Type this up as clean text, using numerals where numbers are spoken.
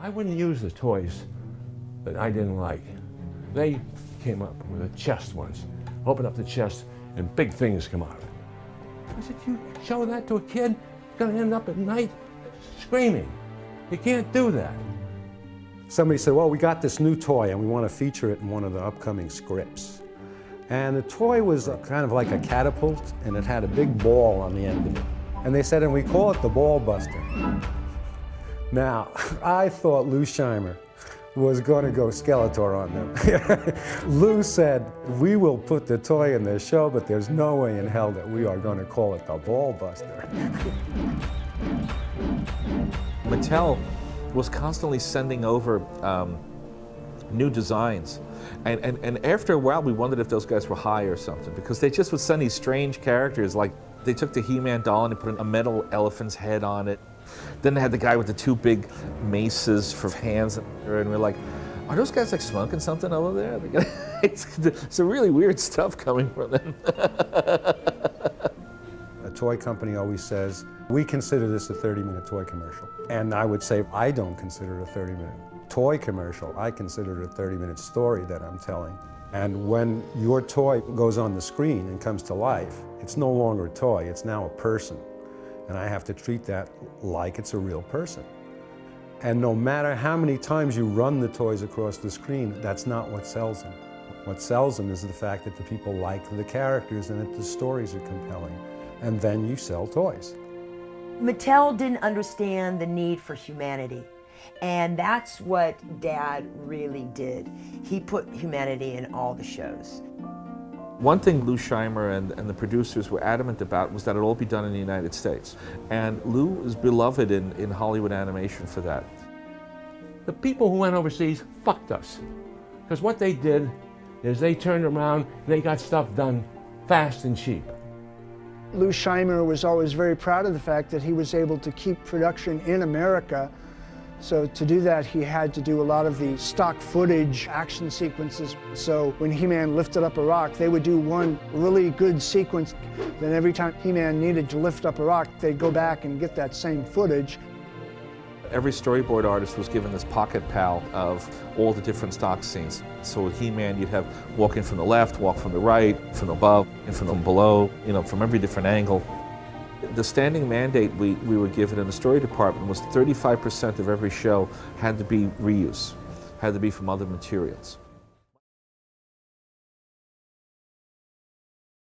I wouldn't use the toys that I didn't like. They came up with a chest once. Open up the chest and big things come out of it. I said, you show that to a kid, gonna end up at night screaming. You can't do that. Somebody said, well, we got this new toy and we want to feature it in one of the upcoming scripts. And the toy was kind of like a catapult, and it had a big ball on the end of it. And they said, and we call it the Ball Buster. Now, I thought Lou Scheimer was going to go Skeletor on them. Lou said, we will put the toy in the show, but there's no way in hell that we are going to call it the Ball Buster. Mattel was constantly sending over new designs. And after a while, we wondered if those guys were high or something, because they just would send these strange characters. Like, they took the He-Man doll and they put a metal elephant's head on it. Then they had the guy with the two big maces for hands, and we're like, are those guys like smoking something over there? It's some really weird stuff coming from them. A toy company always says, we consider this a 30-minute toy commercial. And I would say, I don't consider it a 30-minute toy commercial. I consider it a 30-minute story that I'm telling. And when your toy goes on the screen and comes to life, it's no longer a toy, it's now a person. And I have to treat that like it's a real person. And no matter how many times you run the toys across the screen, that's not what sells them. What sells them is the fact that the people like the characters and that the stories are compelling. And then you sell toys. Mattel didn't understand the need for humanity. And that's what Dad really did. He put humanity in all the shows. One thing Lou Scheimer and the producers were adamant about was that it all be done in the United States. And Lou is beloved in Hollywood animation for that. The people who went overseas fucked us. Because what they did is they turned around and they got stuff done fast and cheap. Lou Scheimer was always very proud of the fact that he was able to keep production in America. So to do that, he had to do a lot of the stock footage action sequences. So when He-Man lifted up a rock, they would do one really good sequence. Then every time He-Man needed to lift up a rock, they'd go back and get that same footage. Every storyboard artist was given this pocket pal of all the different stock scenes. So with He-Man, you'd have walking from the left, walk from the right, from above, and from below, you know, from every different angle. The standing mandate we were given in the story department was 35% of every show had to be reuse, had to be from other materials.